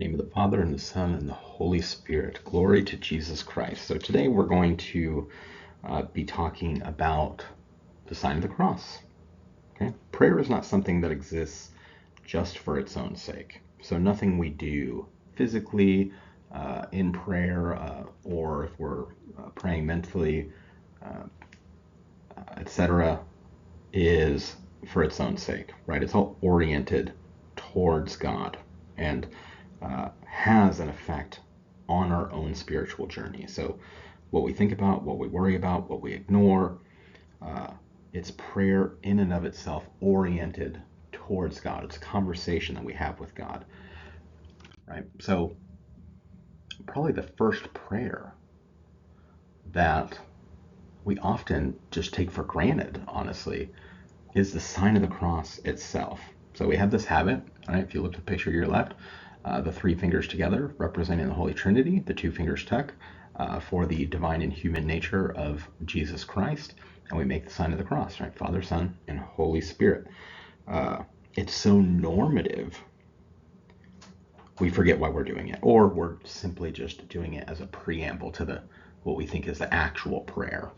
In the name of the Father, and the Son, and the Holy Spirit. Glory to Jesus Christ. So today we're going to be talking about the sign of the cross. Okay? Prayer is not something that exists just for its own sake. So nothing we do physically in prayer or if we're praying mentally, etc., is for its own sake, right? It's all oriented towards God and has an effect on our own spiritual journey. So what we think about, what we worry about, what we ignore, it's prayer in and of itself oriented towards God. It's a conversation that we have with God, right? So probably the first prayer that we often just take for granted, honestly, is the sign of the cross itself. So we have this habit, right? If you look at the picture to your left, the three fingers together representing the Holy Trinity, the two fingers tuck for the divine and human nature of Jesus Christ, and we make the sign of the cross, right? Father, Son, and Holy Spirit. It's so normative, we forget why we're doing it, or we're simply just doing it as a preamble to the what we think is the actual prayer,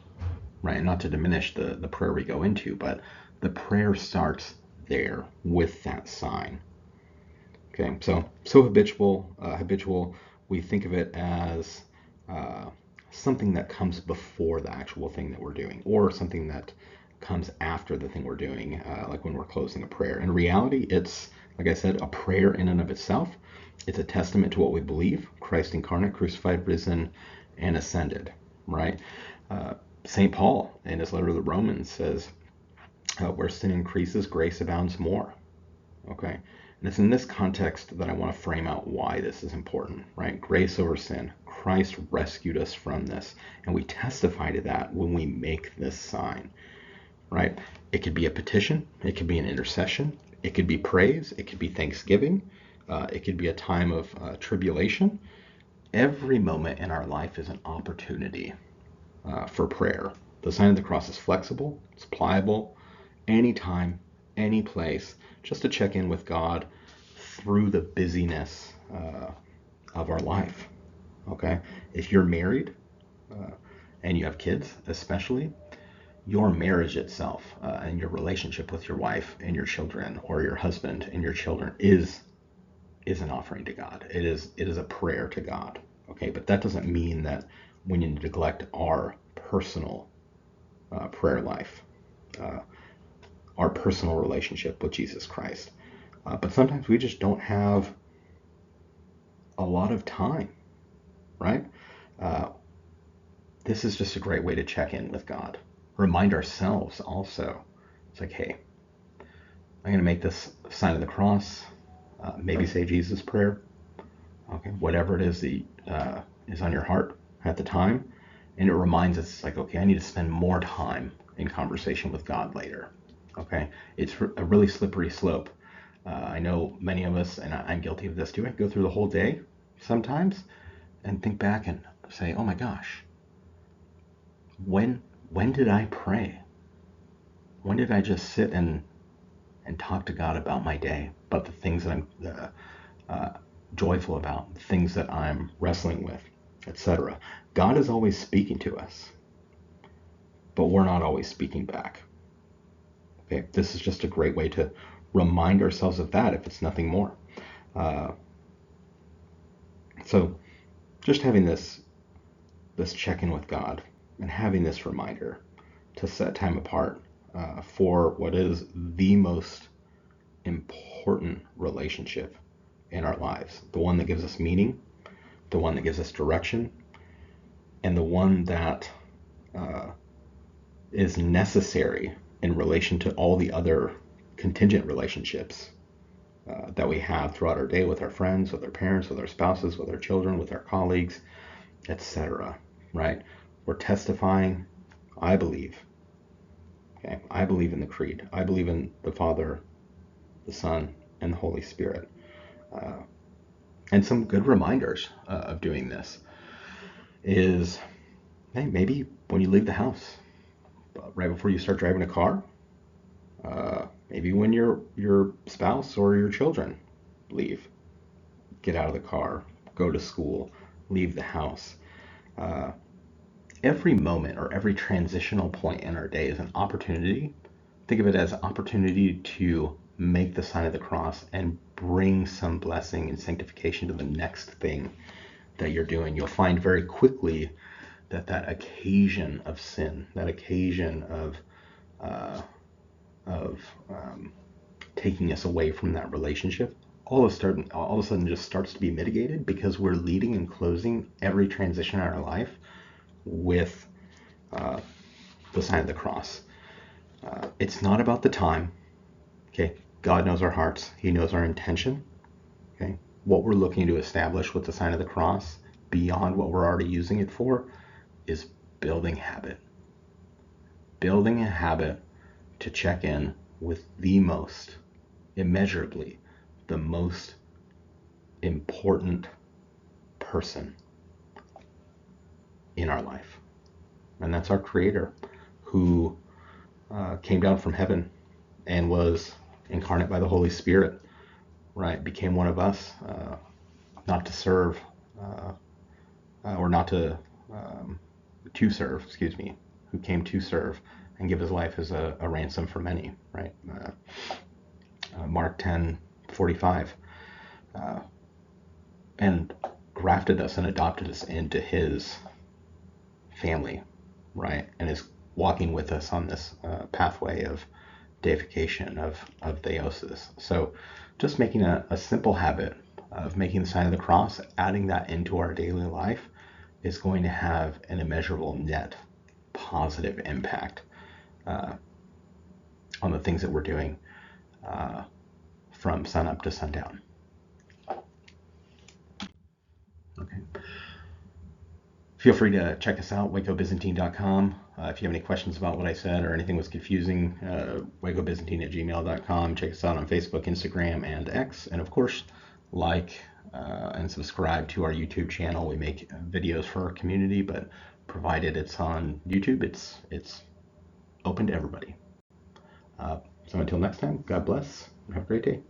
right? Not to diminish the prayer we go into, but the prayer starts there with that sign. Okay, so habitual. We think of it as something that comes before the actual thing that we're doing, or something that comes after the thing we're doing, like when we're closing a prayer. In reality, it's, like I said, a prayer in and of itself. It's a testament to what we believe: Christ incarnate, crucified, risen, and ascended. Right? St. Paul, in his letter to the Romans, says, "Where sin increases, grace abounds more." Okay, and it's in this context that I want to frame out why this is important, right? Grace over sin. Christ rescued us from this, and we testify to that when we make this sign, right? It could be a petition, it could be an intercession, it could be praise, it could be thanksgiving, it could be a time of tribulation. Every moment in our life is an opportunity for prayer. The sign of the cross is flexible, it's pliable, anytime, any place, just to check in with God through the busyness of our life. Okay? If you're married and you have kids, especially, your marriage itself and your relationship with your wife and your children, or your husband and your children, is an offering to God. It is a prayer to God. Okay? But that doesn't mean that we need to neglect our personal prayer life. Our personal relationship with Jesus Christ. But sometimes we just don't have a lot of time, right? This is just a great way to check in with God. Remind ourselves also. It's like, hey, I'm going to make this sign of the cross. Maybe say Jesus' prayer. Okay, whatever it is that is on your heart at the time. And it reminds us, like, okay, I need to spend more time in conversation with God later. Okay, it's a really slippery slope. I know many of us, and I'm guilty of this too, I go through the whole day sometimes and think back and say, oh my gosh, when did I pray? When did I just sit and talk to God about my day, about the things that I'm joyful about, the things that I'm wrestling with, etc. God is always speaking to us, but we're not always speaking back. Okay, this is just a great way to remind ourselves of that, if it's nothing more. So just having this check-in with God and having this reminder to set time apart for what is the most important relationship in our lives, the one that gives us meaning, the one that gives us direction, and the one that is necessary in relation to all the other contingent relationships that we have throughout our day with our friends, with our parents, with our spouses, with our children, with our colleagues, etc. Right? We're testifying, I believe. Okay, I believe in the creed. I believe in the Father, the Son, and the Holy Spirit. And some good reminders of doing this is, hey, maybe when you leave the house, right before you start driving a car, maybe when your spouse or your children leave, get out of the car, go to school, leave the house. Uh, every moment or every transitional point in our day is an opportunity. Think of it as an opportunity to make the sign of the cross and bring some blessing and sanctification to the next thing that you're doing. You'll find very quickly that that occasion of sin, that occasion uh, of taking us away from that relationship, all of a sudden just starts to be mitigated because we're leading and closing every transition in our life with uh, the sign of the cross. It's not about the time. Okay, God knows our hearts. He knows our intention. Okay, what we're looking to establish with the sign of the cross, beyond what we're already using it for, is building habit. Building a habit to check in with the most, immeasurably, the most important person in our life. And that's our Creator, who came down from heaven and was incarnate by the Holy Spirit, right? Became one of us, not to serve, or not to serve, excuse me, who came to serve and give his life as a ransom for many, right? Mark 10:45, and grafted us and adopted us into his family, right? And is walking with us on this pathway of deification, of theosis. So just making a simple habit of making the sign of the cross, adding that into our daily life, is going to have an immeasurable net positive impact on the things that we're doing from sun up to sundown. Okay. Feel free to check us out, wacobyzantine.com. If you have any questions about what I said or anything was confusing, wacobyzantine@gmail.com. Check us out on Facebook, Instagram, and X. And of course, like and subscribe to our YouTube channel. We make videos for our community, but provided it's on YouTube, it's open to everybody. So until next time, God bless and have a great day.